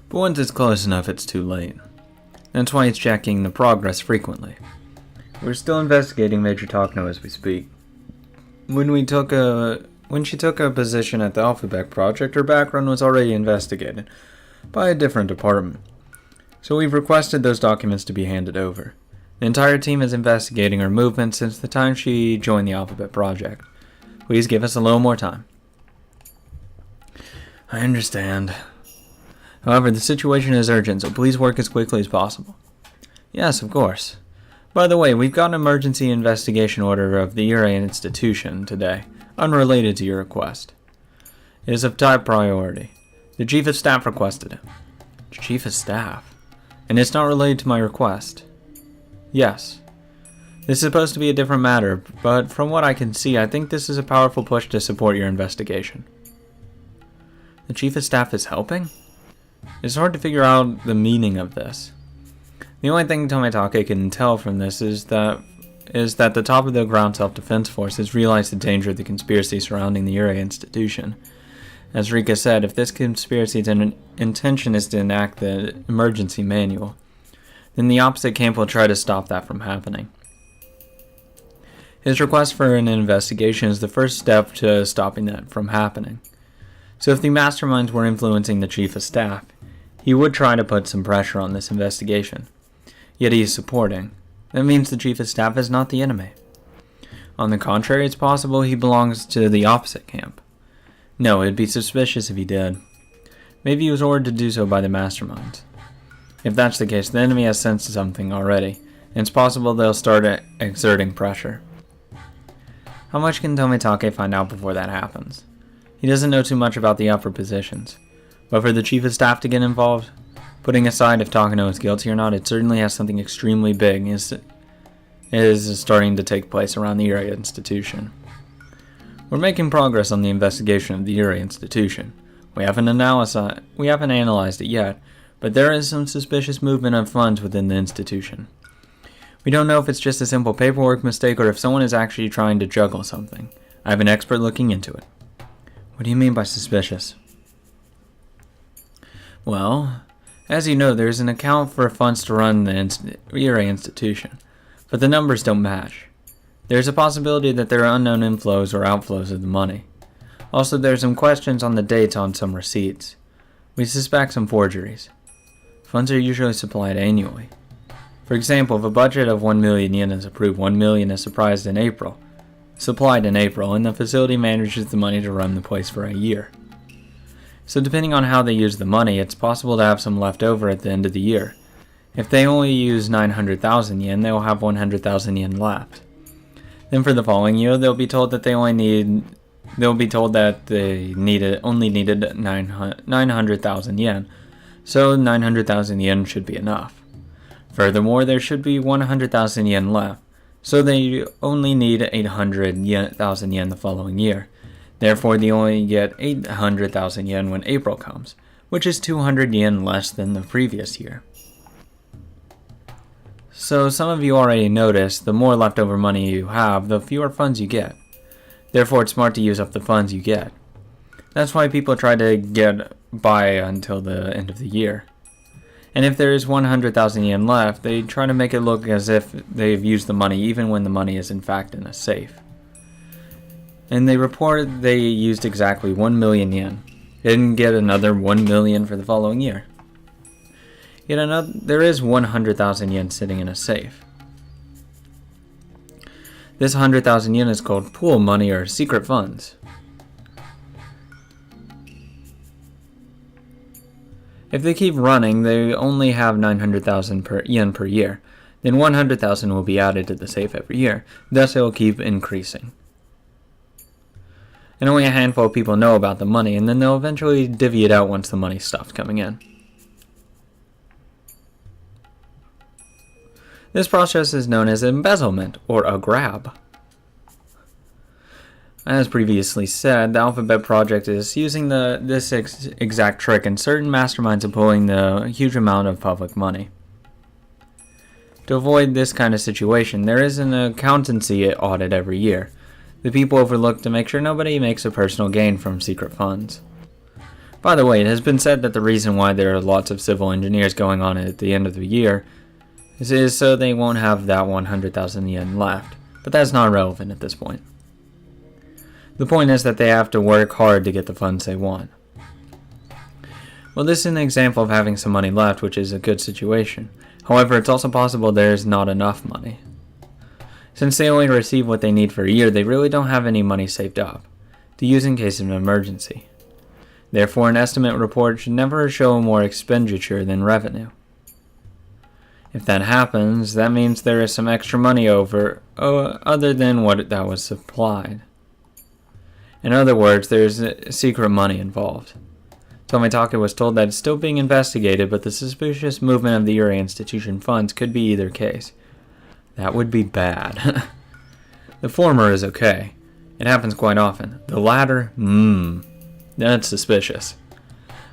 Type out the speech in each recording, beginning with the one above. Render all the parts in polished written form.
But once it's close enough, it's too late. That's why it's checking the progress frequently. We're still investigating Major Takano as we speak. When she took a position at the Alphabet Project, her background was already investigated by a different department. So we've requested those documents to be handed over. The entire team is investigating her movements since the time she joined the Alphabet Project. Please give us a little more time. I understand. However, the situation is urgent, so please work as quickly as possible. Yes, of course. By the way, we've got an emergency investigation order of the Ura institution today, unrelated to your request. It is of top priority. The Chief of Staff requested it. Chief of Staff? And it's not related to my request? Yes. This is supposed to be a different matter, but from what I can see, I think this is a powerful push to support your investigation. The Chief of Staff is helping? It's hard to figure out the meaning of this. The only thing Tomitake can tell from this is that the top of the ground self-defense force has realized the danger of the conspiracy surrounding the Ura institution. As Rika said, if this conspiracy's intention is to enact the emergency manual, then the opposite camp will try to stop that from happening. His request for an investigation is the first step to stopping that from happening. So if the masterminds were influencing the Chief of Staff, he would try to put some pressure on this investigation. Yet he is supporting. That means the Chief of Staff is not the enemy. On the contrary, it's possible he belongs to the opposite camp. No, it'd be suspicious if he did. Maybe he was ordered to do so by the masterminds. If that's the case, the enemy has sensed something already, and it's possible they'll start exerting pressure. How much can Tomitake find out before that happens? He doesn't know too much about the upper positions, but for the Chief of Staff to get involved, putting aside if Takano is guilty or not, it certainly has something extremely big is starting to take place around the Ura institution. We're making progress on the investigation of the Ura institution. We haven't analyzed it yet, but there is some suspicious movement of funds within the institution. We don't know if it's just a simple paperwork mistake or if someone is actually trying to juggle something. I have an expert looking into it. What do you mean by suspicious? Well, as you know, there's an account for funds to run the Ura institution, but the numbers don't match. There's a possibility that there are unknown inflows or outflows of the money. Also, there's some questions on the dates on some receipts. We suspect some forgeries. Funds are usually supplied annually. For example, if a budget of 1 million yen is approved, 1 million is supplied in April, and the facility manages the money to run the place for a year. So depending on how they use the money, it's possible to have some left over at the end of the year. If they only use 900,000 yen, they will have 100,000 yen left. Then for the following year, they'll be told that they only needed 900,000 yen, so 900,000 yen should be enough. Furthermore, there should be 100,000 yen left, so they only need 800,000 yen the following year. Therefore, they only get 800,000 yen when April comes, which is 200 yen less than the previous year. So some of you already noticed, the more leftover money you have, the fewer funds you get. Therefore, it's smart to use up the funds you get. That's why people try to get by until the end of the year. And if there is 100,000 yen left, they try to make it look as if they've used the money even when the money is in fact in a safe. And they report they used exactly 1 million yen. They didn't get another 1 million for the following year. Yet there is 100,000 yen sitting in a safe. This 100,000 yen is called pool money or secret funds. If they keep running, they only have 900,000 yen per year. Then 100,000 will be added to the safe every year. Thus it will keep increasing. And only a handful of people know about the money, and then they'll eventually divvy it out once the money stops coming in. This process is known as embezzlement, or a grab. As previously said, the Alphabet Project is using this exact trick, and certain masterminds are pulling the huge amount of public money. To avoid this kind of situation, there is an accountancy audit every year. The people overlook to make sure nobody makes a personal gain from secret funds. By the way, it has been said that the reason why there are lots of civil engineers going on at the end of the year is so they won't have that 100,000 yen left, but that's not relevant at this point. The point is that they have to work hard to get the funds they want. Well, this is an example of having some money left, which is a good situation. However, it's also possible there is not enough money. Since they only receive what they need for a year, they really don't have any money saved up to use in case of an emergency. Therefore, an estimate report should never show more expenditure than revenue. If that happens, that means there is some extra money over other than what that was supplied. In other words, there is secret money involved. Tomitake was told that it's still being investigated, but the suspicious movement of the Uri institution funds could be either case. That would be bad. The former is okay. It happens quite often. The latter, that's suspicious.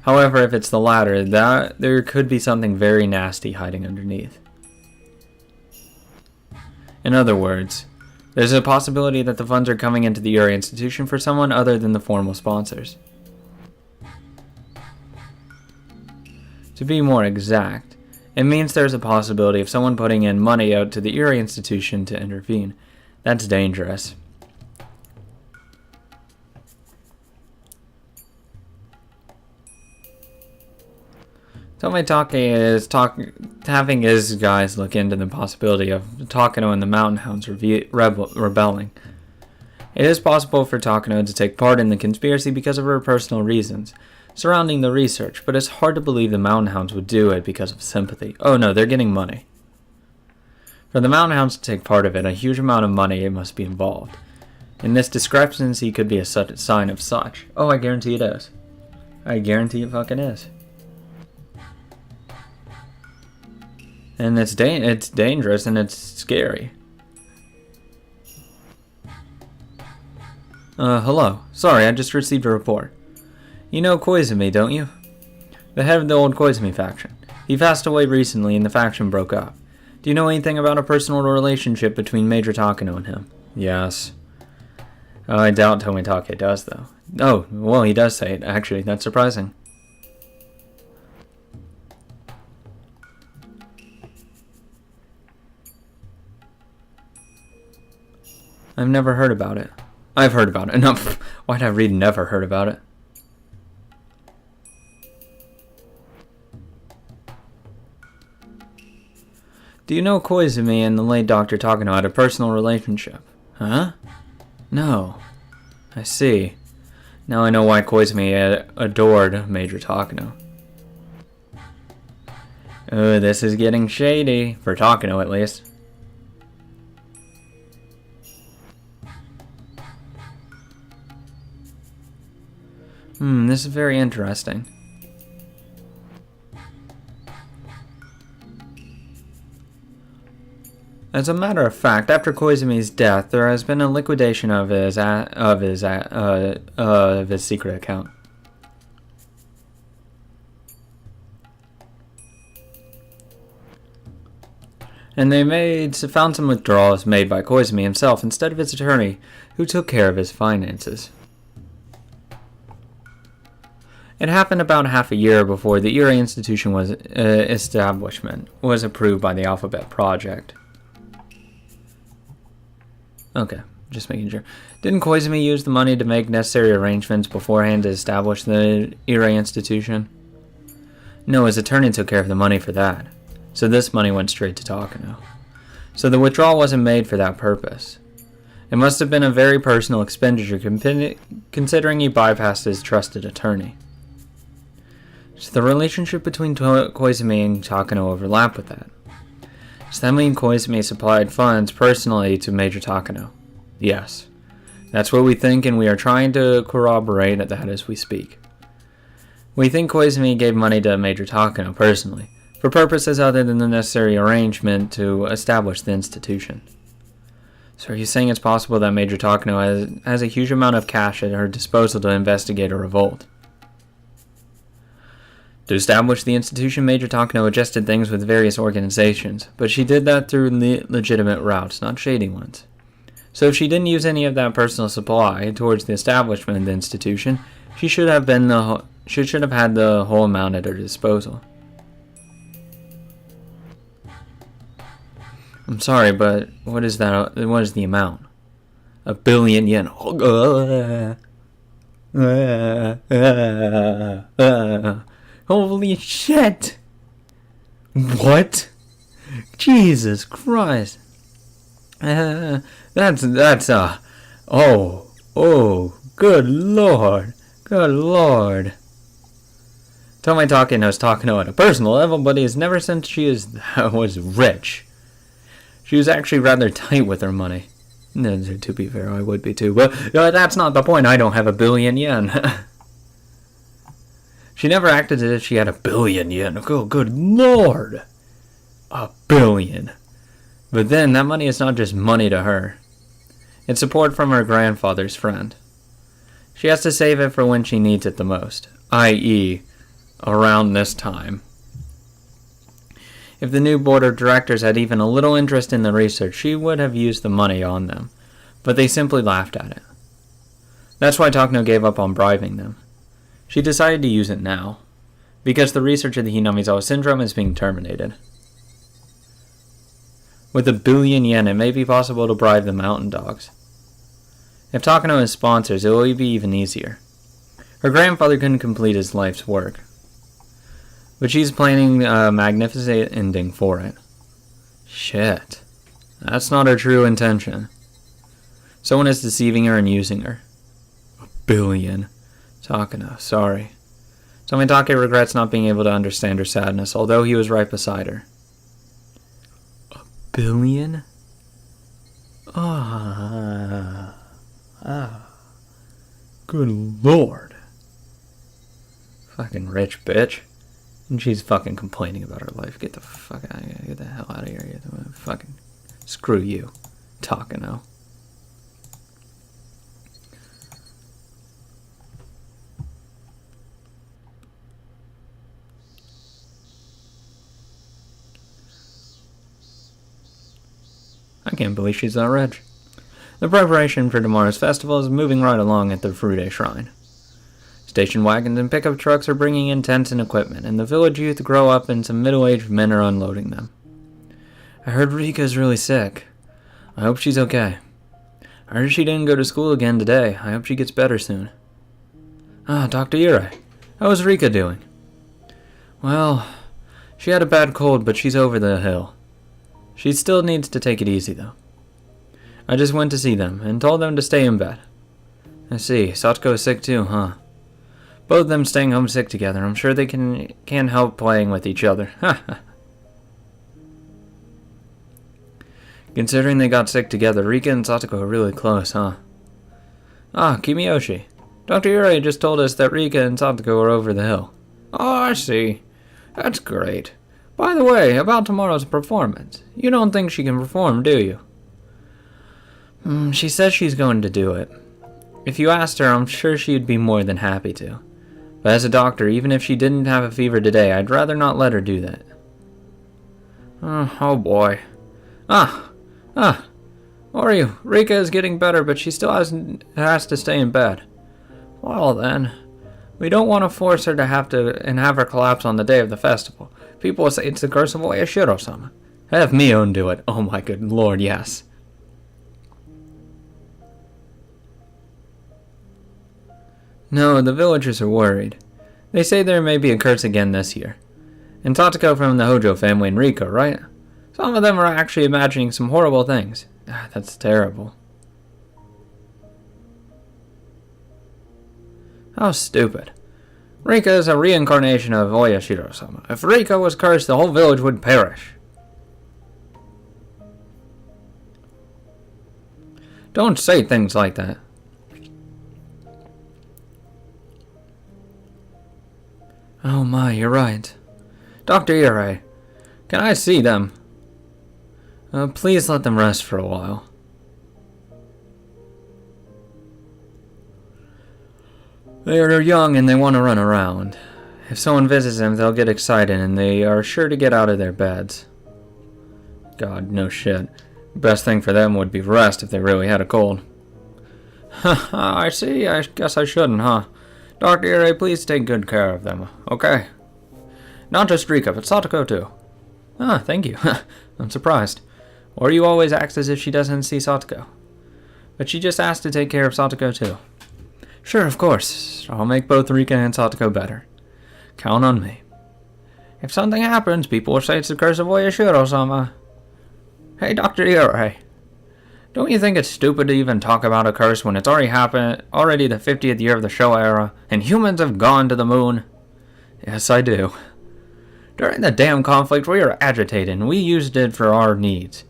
However, if it's the latter, there could be something very nasty hiding underneath. In other words, there's a possibility that the funds are coming into the Uri institution for someone other than the formal sponsors. To be more exact, it means there's a possibility of someone putting in money out to the Uri institution to intervene. That's dangerous. Tomitake is having his guys look into the possibility of Takano and the Mountain Hounds rebelling. It is possible for Takano to take part in the conspiracy because of her personal reasons surrounding the research, but it's hard to believe the Mountain Hounds would do it because of sympathy. Oh no, they're getting money. For the Mountain Hounds to take part of it, a huge amount of money must be involved. And this discrepancy could be a sign of such. Oh, I guarantee it is. I guarantee it fucking is. And it's dangerous and it's scary. Hello. Sorry, I just received a report. You know Koizumi, don't you? The head of the old Koizumi faction. He passed away recently and the faction broke up. Do you know anything about a personal relationship between Major Takano and him? Yes. I doubt Tomitake does, though. Oh, well, he does say it, actually. That's surprising. I've never heard about it. I've heard about it. No, why'd I read never heard about it? Do you know Koizumi and the late Dr. Takano had a personal relationship? Huh? No. I see. Now I know why Koizumi adored Major Takano. Oh, this is getting shady. For Takano, at least. This is very interesting. As a matter of fact, after Koizumi's death, there has been a liquidation of his secret account. And they found some withdrawals made by Koizumi himself instead of his attorney, who took care of his finances. It happened about half a year before the Uri Institution establishment was approved by the Alphabet Project. Okay, just making sure. Didn't Koizumi use the money to make necessary arrangements beforehand to establish the Uri Institution? No, his attorney took care of the money for that. So this money went straight to Takano. So the withdrawal wasn't made for that purpose. It must have been a very personal expenditure considering he bypassed his trusted attorney. So the relationship between Koizumi and Takano overlapped with that. Does that mean Koizumi supplied funds personally to Major Takano? Yes. That's what we think, and we are trying to corroborate that as we speak. We think Koizumi gave money to Major Takano personally, for purposes other than the necessary arrangement to establish the institution. So are you saying it's possible that Major Takano has a huge amount of cash at her disposal to investigate a revolt? To establish the institution, Major Takano adjusted things with various organizations, but she did that through legitimate routes, not shady ones. So if she didn't use any of that personal supply towards the establishment of the institution, she should have been She should have had the whole amount at her disposal. I'm sorry, but what is that? What is the amount? 1 billion yen. Holy shit! What? Jesus Christ! Oh, good lord. Good lord. Tomitake knows Takano at a personal level, but he has never since she was rich. She was actually rather tight with her money. To be fair, I would be too, but that's not the point. I don't have 1 billion yen. She never acted as if she had 1 billion yen. Oh, good lord. 1 billion. But then, that money is not just money to her. It's support from her grandfather's friend. She has to save it for when she needs it the most, i.e., around this time. If the new board of directors had even a little interest in the research, she would have used the money on them, but they simply laughed at it. That's why Takano gave up on bribing them. She decided to use it now, because the research of the Hinamizawa syndrome is being terminated. With 1 billion yen, it may be possible to bribe the mountain dogs. If Takano is sponsors, it will be even easier. Her grandfather couldn't complete his life's work, but she's planning a magnificent ending for it. Shit. That's not her true intention. Someone is deceiving her and using her. 1 billion. Takano, sorry. Tomitake regrets not being able to understand her sadness, although he was right beside her. 1 billion? Good lord. Fucking rich bitch. And she's fucking complaining about her life. Get the fuck out of here. Get the hell out of here. Fucking screw you, Takano. I can't believe she's that rich. The preparation for tomorrow's festival is moving right along at the Furude Shrine. Station wagons and pickup trucks are bringing in tents and equipment, and the village youth grow up and some middle-aged men are unloading them. I heard Rika's really sick. I hope she's okay. I heard she didn't go to school again today. I hope she gets better soon. Dr. Yurei. How is Rika doing? Well, she had a bad cold, but she's over the hill. She still needs to take it easy, though. I just went to see them, and told them to stay in bed. I see, Satoko is sick too, huh? Both of them staying home sick together. I'm sure they can't help playing with each other. Considering they got sick together, Rika and Satoko are really close, huh? Kimiyoshi. Dr. Yurei just told us that Rika and Satoko are over the hill. Oh, I see. That's great. By the way, about tomorrow's performance. You don't think she can perform, do you? She says she's going to do it. If you asked her, I'm sure she'd be more than happy to. But as a doctor, even if she didn't have a fever today, I'd rather not let her do that. Oh boy. Oryu, Rika is getting better, but she still has to stay in bed. Well then, we don't want to force her to have her collapse on the day of the festival. People will say it's the curse of Oyashiro-sama. Have Mio do it. Oh my good lord, yes. No, the villagers are worried. They say there may be a curse again this year. And Tatsuko from the Hojo family and Rika, right? Some of them are actually imagining some horrible things. That's terrible. How stupid. Rika is a reincarnation of Oyashiro-sama. If Rika was cursed, the whole village would perish. Don't say things like that. Oh my, you're right. Dr. Yurei, can I see them? Please let them rest for a while. They are young and they want to run around. If someone visits them, they'll get excited and they are sure to get out of their beds. God, no shit. Best thing for them would be rest if they really had a cold. I see. I guess I shouldn't, huh? Dr. Ire, please take good care of them, okay? Not just Rika, but Satoko too. Ah, thank you. I'm surprised. Or you always act as if she doesn't see Satoko. But she just asked to take care of Satoko too. Sure, of course. I'll make both Rika and Satoko better. Count on me. If something happens, people will say it's the curse of Oyashiro-sama. Hey, Dr. Ire. Don't you think it's stupid to even talk about a curse when it's already the 50th year of the Showa era, and humans have gone to the moon? Yes, I do. During the damn conflict, we were agitated, and we used it for our needs.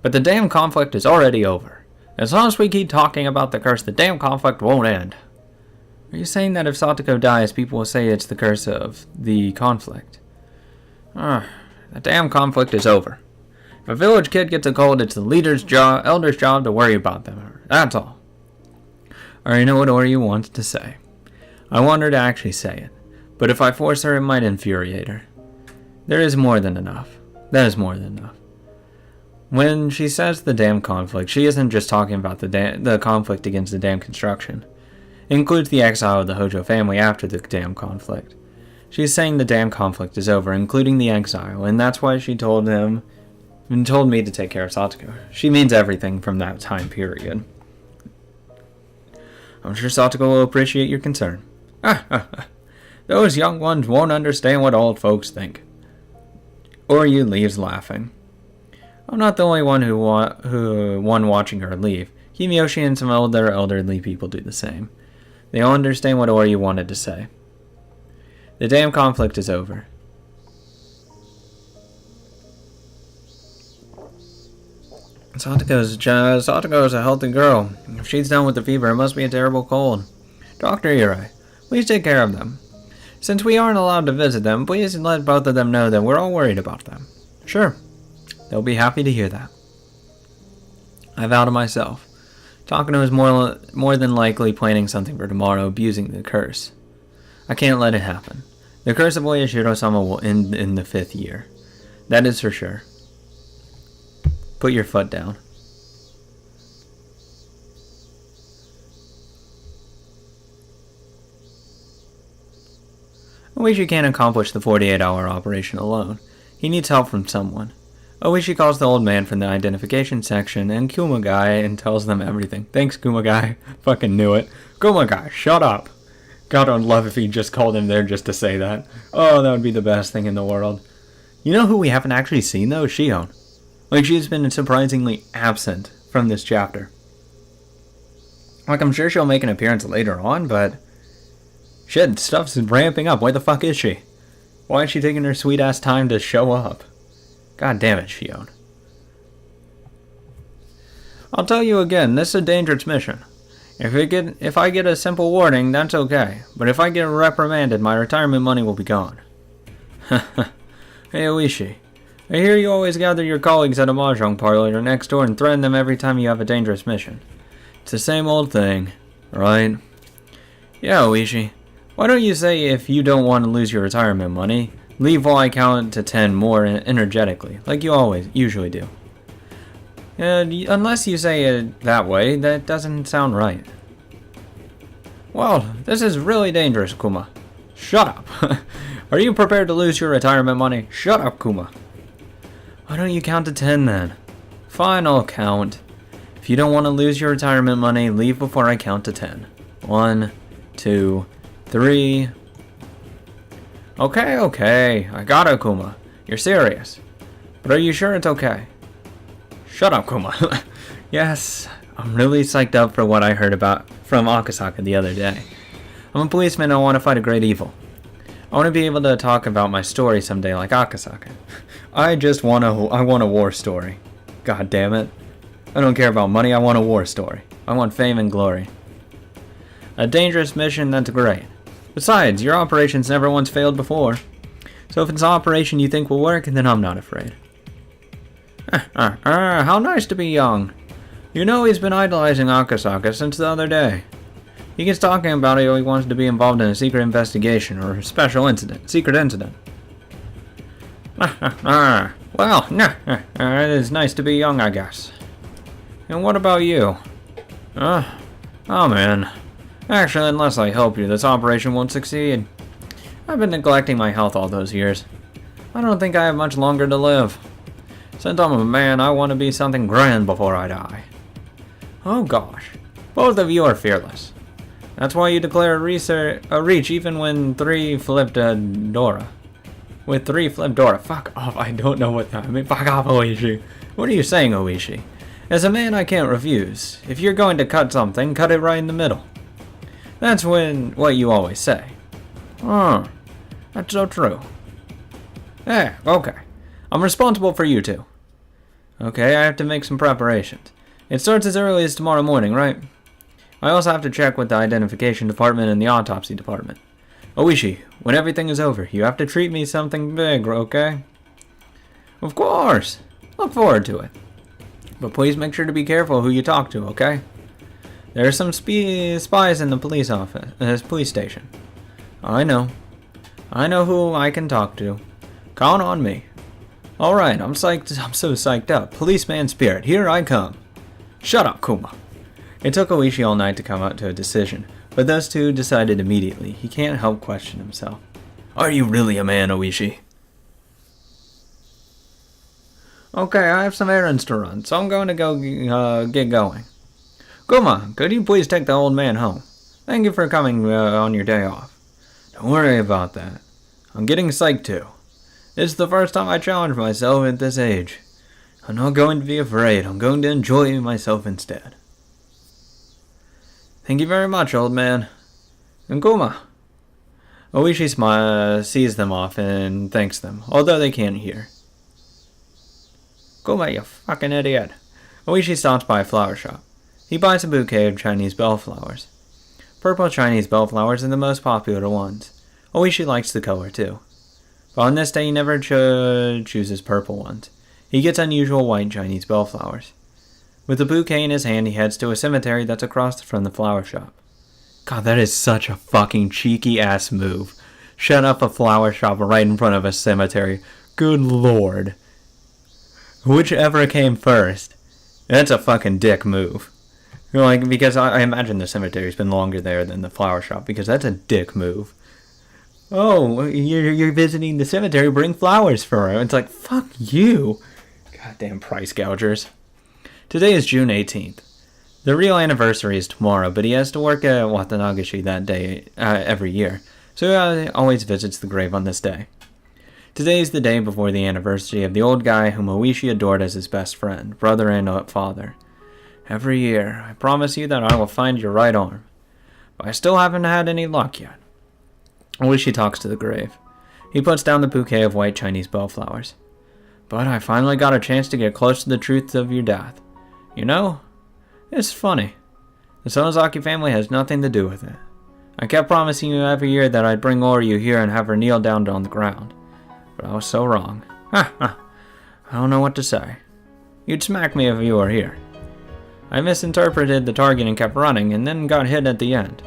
But the damn conflict is already over. As long as we keep talking about the curse, the damn conflict won't end. Are you saying that if Satoko dies, people will say it's the curse of the conflict? The damn conflict is over. If a village kid gets a cold, it's the elder's job to worry about them. That's all. I already know what Oryu wants to say. I want her to actually say it. But if I force her, it might infuriate her. There is more than enough. That is more than enough. When she says the damn conflict, she isn't just talking about the conflict against the damn construction. It includes the exile of the Hojo family after the damn conflict. She's saying the damn conflict is over, including the exile, and that's why she told me to take care of Satoko. She means everything from that time period. I'm sure Satoko will appreciate your concern. Those young ones won't understand what old folks think. Oryu leaves laughing. I'm not the only one who watching her leave. Kimiyoshi and some elderly people do the same. They all understand what Oryu wanted to say. The damn conflict is over. Satoko is a healthy girl. If she's down with the fever, it must be a terrible cold. Dr. Ire, please take care of them. Since we aren't allowed to visit them, please let both of them know that we're all worried about them. Sure. They'll be happy to hear that. I vow to myself. Takano is more than likely planning something for tomorrow, abusing the curse. I can't let it happen. The curse of Oyashiro-sama will end in the 5th year. That is for sure. Put your foot down. Oishi can't accomplish the 48-hour operation alone. He needs help from someone. Oishi calls the old man from the identification section and Kumagai and tells them everything. Thanks, Kumagai. Fucking knew it. Kumagai, shut up. God, I'd love if he just called him there just to say that. Oh, that would be the best thing in the world. You know who we haven't actually seen, though? Shion. Like, she's been surprisingly absent from this chapter. Like, I'm sure she'll make an appearance later on, but... shit, stuff's ramping up. Where the fuck is she? Why is she taking her sweet-ass time to show up? God damn it, Shion. I'll tell you again, this is a dangerous mission. If I get a simple warning, that's okay. But if I get reprimanded, my retirement money will be gone. Hey, Oishi. I hear you always gather your colleagues at a mahjong parlor next door and threaten them every time you have a dangerous mission. It's the same old thing, right? Yeah, Oishi. Why don't you say if you don't want to lose your retirement money, leave while I count to 10 more energetically, like you usually do. Unless you say it that way, that doesn't sound right. Well, this is really dangerous, Kuma. Shut up. Are you prepared to lose your retirement money? Shut up, Kuma. Why don't you count to 10 then? Fine, I'll count. If you don't want to lose your retirement money, leave before I count to 10. 1, 2, 3. Okay, I got it, Kuma. You're serious. But are you sure it's okay? Shut up, Kuma. Yes, I'm really psyched up for what I heard from Akasaka the other day. I'm a policeman and I want to fight a great evil. I want to be able to talk about my story someday like Akasaka. I want a war story. God damn it. I don't care about money, I want a war story. I want fame and glory. A dangerous mission, that's great. Besides, your operation's never once failed before. So if it's an operation you think will work, then I'm not afraid. How nice to be young. You know he's been idolizing Akasaka since the other day. He gets talking about how he wants to be involved in a secret investigation or a secret incident. Well, it is nice to be young, I guess. And what about you? Oh man, Actually, unless I help you, this operation won't succeed. I've been neglecting my health all those years. I don't think I have much longer to live. Since I'm a man, I want to be something grand before I die. Oh gosh, both of you are fearless. That's why you declare a reach even when 3 flipped Dora. With 3 flipped Dora. Fuck off, I don't know what that means. Fuck off, Oishi. What are you saying, Oishi? As a man, I can't refuse. If you're going to cut something, cut it right in the middle. That's what you always say. That's so true. Okay. I'm responsible for you two. Okay, I have to make some preparations. It starts as early as tomorrow morning, right? I also have to check with the identification department and the autopsy department. Oishi, when everything is over, you have to treat me something big, okay? Of course! Look forward to it. But please make sure to be careful who you talk to, okay? There are some spies in the police station. I know who I can talk to. Count on me. Alright, I'm so psyched up. Policeman spirit, here I come. Shut up, Kuma. It took Oishi all night to come out to a decision, but those two decided immediately. He can't help question himself. Are you really a man, Oishi? Okay, I have some errands to run, so I'm going to go get going. Kuma, could you please take the old man home? Thank you for coming on your day off. Don't worry about that. I'm getting psyched too. This is the first time I challenge myself at this age. I'm not going to be afraid. I'm going to enjoy myself instead. Thank you very much, old man. And Kuma. Oishi sees them off and thanks them, although they can't hear. Kuma, you fucking idiot. Oishi stops by a flower shop. He buys a bouquet of Chinese bellflowers. Purple Chinese bellflowers are the most popular ones. Oishi likes the color too. But on this day he never chooses purple ones. He gets unusual white Chinese bellflowers. With the bouquet in his hand, he heads to a cemetery that's across from the flower shop. God, that is such a fucking cheeky ass move. Shut up a flower shop right in front of a cemetery. Good lord. Whichever came first. That's a fucking dick move. Like, because I imagine the cemetery's been longer there than the flower shop, because that's a dick move. Oh, you're visiting the cemetery, bring flowers for her. It's like, fuck you. Goddamn price gougers. Today is June 18th. The real anniversary is tomorrow, but he has to work at Watanagashi that day every year, so he always visits the grave on this day. Today is the day before the anniversary of the old guy whom Oishi adored as his best friend, brother and father. Every year, I promise you that I will find your right arm. But I still haven't had any luck yet. Oishi talks to the grave. He puts down the bouquet of white Chinese bellflowers. But I finally got a chance to get close to the truth of your death. You know, it's funny. The Sonozaki family has nothing to do with it. I kept promising you every year that I'd bring Oryu here and have her kneel down on the ground. But I was so wrong. I don't know what to say. You'd smack me if you were here. I misinterpreted the target and kept running, and then got hit at the end.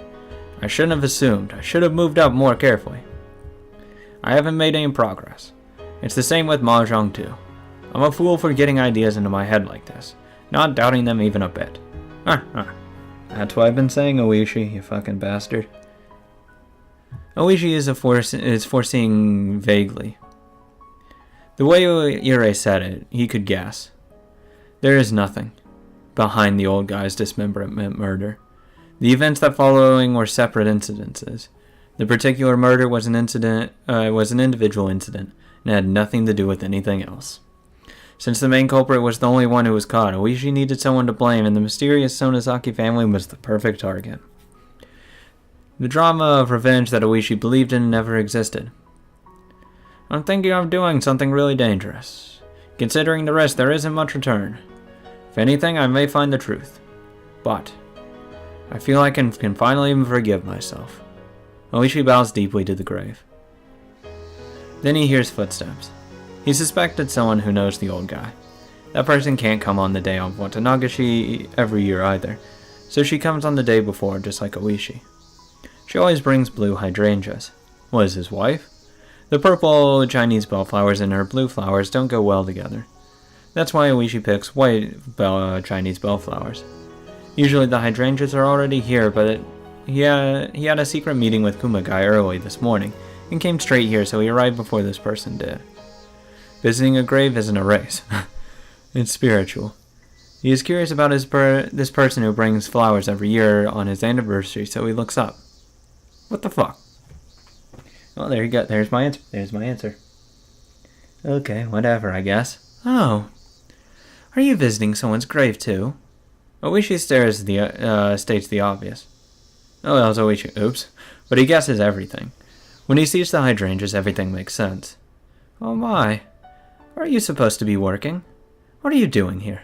I shouldn't have assumed. I should have moved up more carefully. I haven't made any progress. It's the same with Mahjong too. I'm a fool for getting ideas into my head like this, not doubting them even a bit. That's what I've been saying, Oishi, you fucking bastard. Oishi is foreseeing vaguely. The way Yurei said it, he could guess. There is nothing behind the old guy's dismemberment murder. The events that following were separate incidences. The particular murder was an individual incident, and had nothing to do with anything else. Since the main culprit was the only one who was caught, Oishi needed someone to blame, and the mysterious Sonozaki family was the perfect target. The drama of revenge that Oishi believed in never existed. I'm thinking of doing something really dangerous. Considering the risk, there isn't much return. If anything, I may find the truth. But I feel I can finally forgive myself. Oishi bows deeply to the grave. Then he hears footsteps. He suspected someone who knows the old guy. That person can't come on the day of Watanagashi every year either, so she comes on the day before just like Oishi. She always brings blue hydrangeas. Was his wife? The purple Chinese bellflowers and her blue flowers don't go well together. That's why Oishi picks white Chinese bellflowers. Usually the hydrangeas are already here, but he had a secret meeting with Kumagai early this morning, and came straight here, so he arrived before this person did. Visiting a grave isn't a race. It's spiritual. He is curious about this person who brings flowers every year on his anniversary, so he looks up. What the fuck? Well, there you go. There's my answer. Okay, whatever, I guess. Oh. Are you visiting someone's grave, too? Oishi states the obvious. Oh, that was Oishi. Oops. But he guesses everything. When he sees the hydrangeas, everything makes sense. Oh my. Are you supposed to be working? What are you doing here?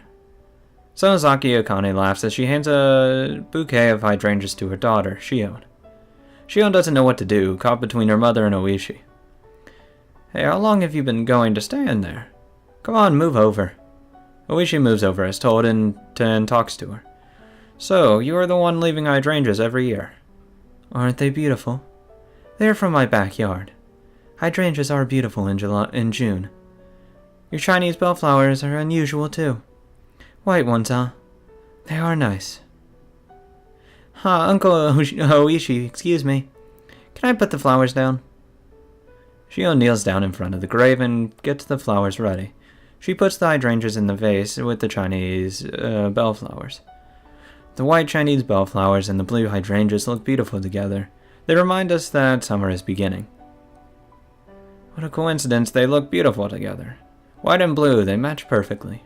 Sonozaki Akane laughs as she hands a bouquet of hydrangeas to her daughter, Shion. Shion doesn't know what to do, caught between her mother and Oishi. Hey, how long have you been going to stand there? Come on, move over. Oishi moves over as told and talks to her. So, you are the one leaving hydrangeas every year. Aren't they beautiful? They're from my backyard. Hydrangeas are beautiful in June. Your Chinese bellflowers are unusual too. White ones, huh? They are nice. Uncle Oishi, excuse me. Can I put the flowers down? Shion kneels down in front of the grave and gets the flowers ready. She puts the hydrangeas in the vase with the Chinese bellflowers. The white Chinese bellflowers and the blue hydrangeas look beautiful together. They remind us that summer is beginning. What a coincidence, they look beautiful together. White and blue, they match perfectly.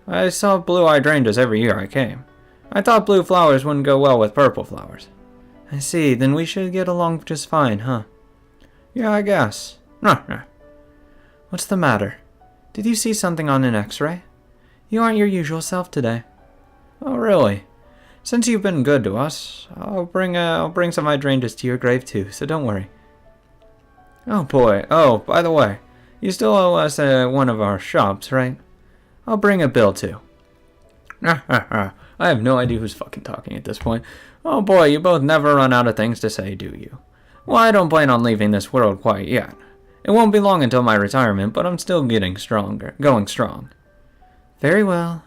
I saw blue hydrangeas every year I came. I thought blue flowers wouldn't go well with purple flowers. I see, then we should get along just fine, huh? Yeah, I guess. What's the matter? Did you see something on an x-ray? You aren't your usual self today. Oh, really? Since you've been good to us, I'll bring some hydrangeas to your grave too, so don't worry. Oh boy, oh, by the way, you still owe us one of our shops, right? I'll bring a bill too. I have no idea who's fucking talking at this point. Oh boy, you both never run out of things to say, do you? Well, I don't plan on leaving this world quite yet. It won't be long until my retirement, but I'm still going strong. Very well.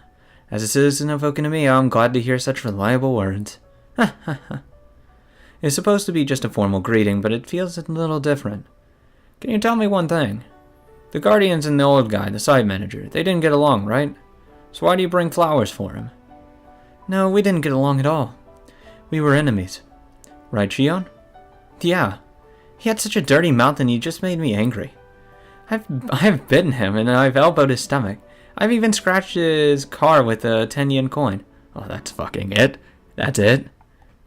As a citizen of Okinamiya, I'm glad to hear such reliable words. It's supposed to be just a formal greeting, but it feels a little different. Can you tell me one thing? The Guardians and the old guy, the site manager, they didn't get along, right? So why do you bring flowers for him? No, we didn't get along at all. We were enemies. Right, Shion? Yeah. He had such a dirty mouth and he just made me angry. I've bitten him and I've elbowed his stomach. I've even scratched his car with a 10-yen coin. Oh, that's fucking it. That's it.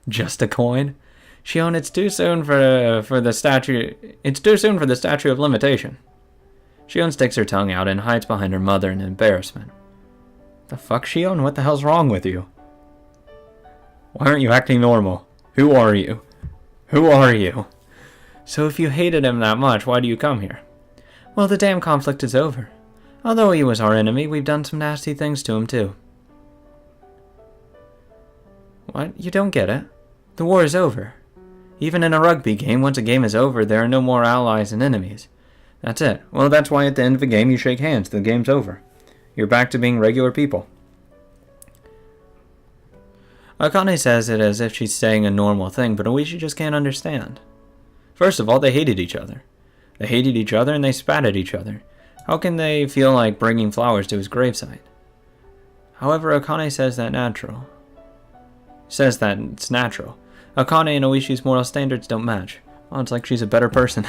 Just a coin. Shion, it's too soon for the statute. It's too soon for the statute of limitation. Shion sticks her tongue out and hides behind her mother in embarrassment. The fuck, Shion? What the hell's wrong with you? Why aren't you acting normal? Who are you? Who are you? So if you hated him that much, why do you come here? Well, the damn conflict is over. Although he was our enemy, we've done some nasty things to him too. What? You don't get it? The war is over. Even in a rugby game, once a game is over, there are no more allies and enemies. That's it. Well, that's why at the end of a game you shake hands. The game's over. You're back to being regular people. Akane says it as if she's saying a normal thing, but Oishi just can't understand. First of all, they hated each other. They hated each other and they spat at each other. How can they feel like bringing flowers to his gravesite? However, Akane says that it's natural. Akane and Oishi's moral standards don't match. Oh, it's like she's a better person.